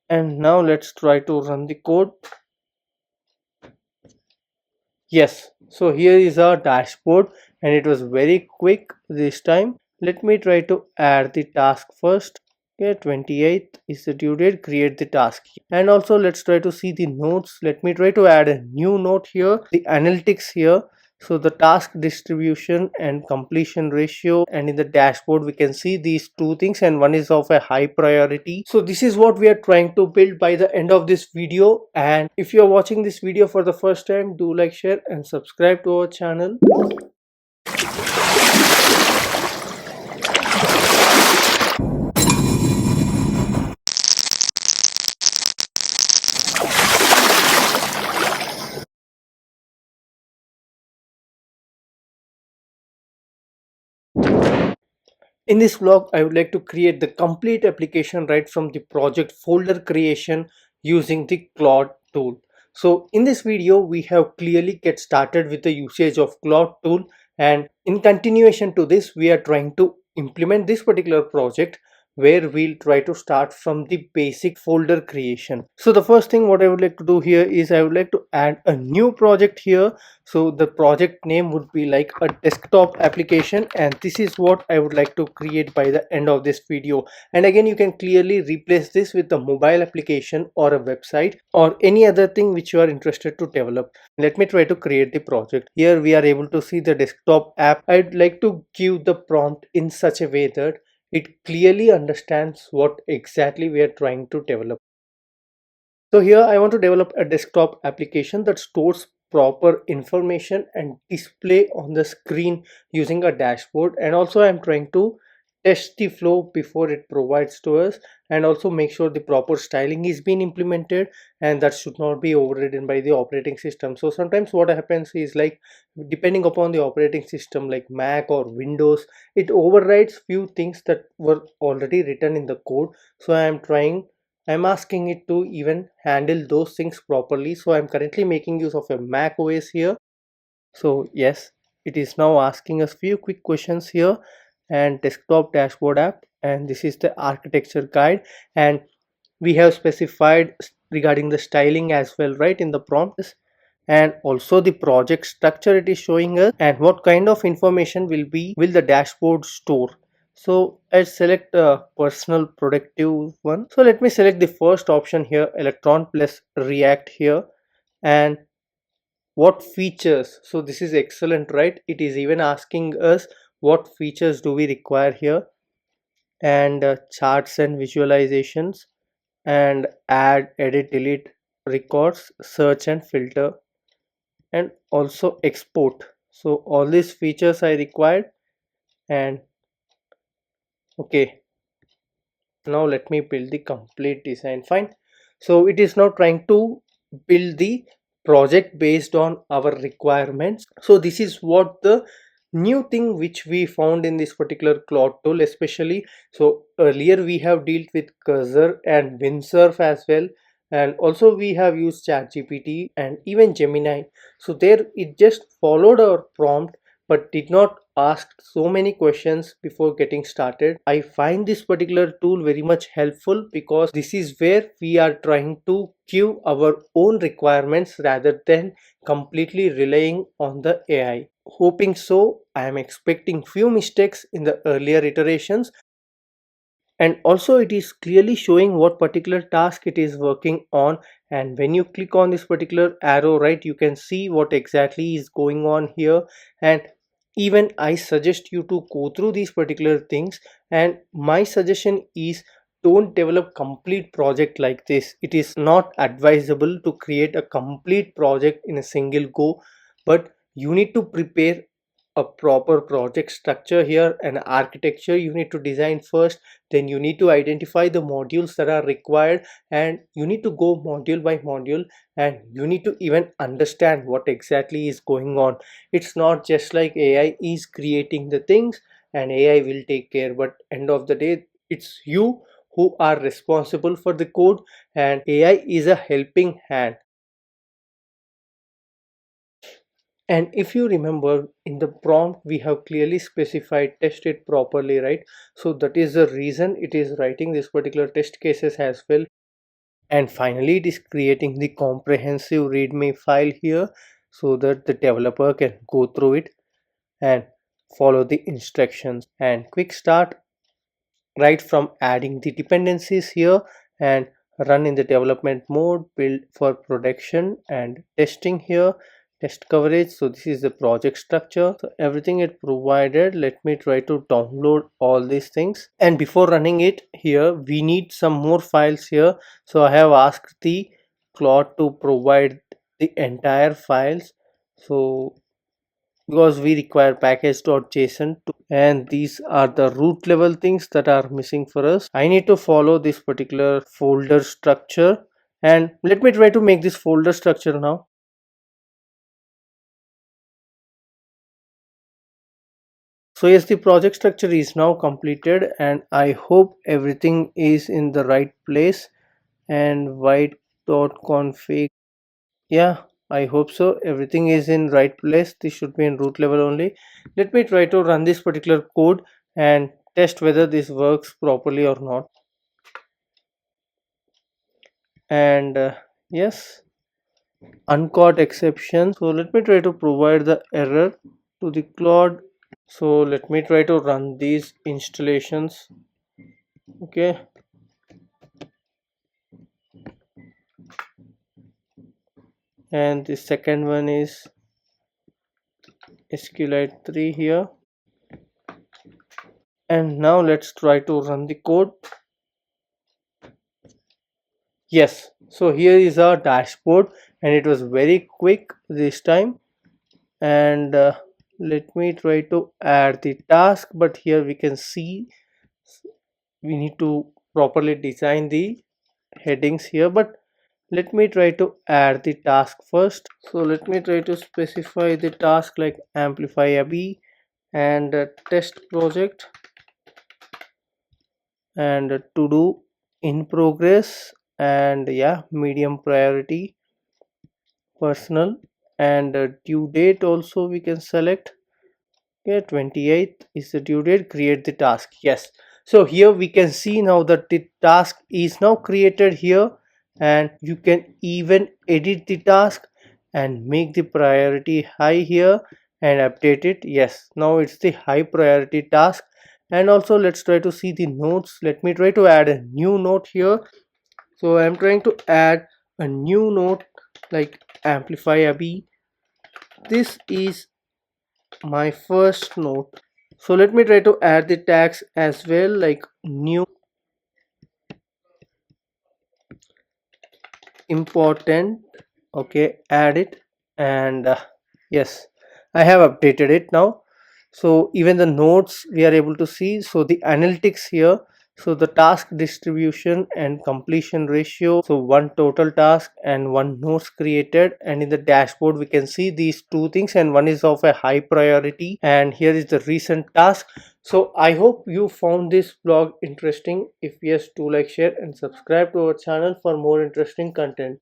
And now let's try to run the code. Yes, so here is our dashboard and it was very quick this time. Let me try to add the task first. Okay, 28th is the due date. Create the task. And also let's try to see the notes. Let me try to add a new note here. The analytics here. So the task distribution and completion ratio, and in the dashboard we can see these two things, and one is of a high priority. So this is what we are trying to build by the end of this video. And if you are watching this video for the first time, do like, share and subscribe to our channel. In this vlog, I would like to create the complete application right from the project folder creation using the Claude tool. So in this video, we have clearly get started with the usage of Claude tool, and in continuation to this, we are trying to implement this particular project where we'll try to start from the basic folder creation. So the first thing what I would like to do here is I would like to add a new project here. So the project name would be like a desktop application, and this is what I would like to create by the end of this video. And again, you can clearly replace this with a mobile application or a website or any other thing which you are interested to develop. Let me try to create the project. Here we are able to see the desktop app. I'd like to give the prompt in such a way that it clearly understands what exactly we are trying to develop. So here I want to develop a desktop application that stores proper information and display on the screen using a dashboard, and also I'm trying to test the flow before it provides to us, and also make sure the proper styling is being implemented and that should not be overridden by the operating system. So sometimes what happens is, like, depending upon the operating system like Mac or Windows, it overrides few things that were already written in the code. So I'm asking it to even handle those things properly. So I'm currently making use of a Mac OS here. So yes, it is now asking us few quick questions here, and desktop dashboard app, and this is the architecture guide, and we have specified regarding the styling as well, right, in the prompts, and also the project structure it is showing us, and what kind of information will the dashboard store. So let's select a personal productive one. So let me select the first option here, Electron plus React here. And what features, so this is excellent, right? It is even asking us what features do we require here, and charts and visualizations, and add, edit, delete records, search and filter, and also export. So all these features I required. And okay, now let me build the complete design. Fine. So it is now trying to build the project based on our requirements. So this is what the new thing which we found in this particular Claude tool especially. So earlier we have dealt with cursor and windsurf as well, and also we have used ChatGPT and even Gemini. So there it just followed our prompt but did not ask so many questions before getting started. I find this particular tool very much helpful because this is where we are trying to give our own requirements rather than completely relying on the AI. Hoping so, I am expecting few mistakes in the earlier iterations, and also it is clearly showing what particular task it is working on. And when you click on this particular arrow, right, you can see what exactly is going on here. And even I suggest you to go through these particular things, and my suggestion is don't develop complete project like this. It is not advisable to create a complete project in a single go, but you need to prepare a proper project structure here, and architecture you need to design first. Then you need to identify the modules that are required, and you need to go module by module, and you need to even understand what exactly is going on. It's not just like AI is creating the things and AI will take care, but end of the day it's you who are responsible for the code, and AI is a helping hand. And if you remember, in the prompt we have clearly specified test it properly, right? So that is the reason it is writing this particular test cases as well. And finally, it is creating the comprehensive readme file here so that the developer can go through it and follow the instructions. And quick start right from adding the dependencies here and run in the development mode, build for production and testing here, test coverage. So this is the project structure, so everything it provided. Let me try to download all these things, and before running it here we need some more files here. So I have asked the Claude to provide the entire files, so because we require package.json to, and these are the root level things that are missing for us. I need to follow this particular folder structure, and let me try to make this folder structure now. So yes, the project structure is now completed, and I hope everything is in the right place. And white.config, yeah, I hope so. Everything is in right place. This should be in root level only. Let me try to run this particular code and test whether this works properly or not. And yes, uncaught exception. So let me try to provide the error to the Claude. So let me try to run these installations. Okay, and the second one is SQLite 3 here. And now let's try to run the code. Yes, so here is our dashboard, and it was very quick this time. And let me try to add the task, but here we can see we need to properly design the headings here. But let me try to add the task first. So let me try to specify the task like Amplifyabhi and test project and to do in progress, and yeah, medium priority, personal, and due date also we can select. Yeah, 28th is the due date. Create the task. Yes, so here we can see now that the task is now created here, and you can even edit the task and make the priority high here and update it. Yes, now it's the high priority task. And also let's try to see the notes. Let me try to add a new note here. So I'm trying to add a new note like Amplifyabhi. This is my first note. So let me try to add the tags as well, like new important. Okay, add it. And yes, I have updated it now. So even the nodes we are able to see. So the analytics here, so the task distribution and completion ratio, so one total task and one nodes created. And in the dashboard we can see these two things, and one is of a high priority, and here is the recent task. So I hope you found this blog interesting. If yes, do like, share and subscribe to our channel for more interesting content.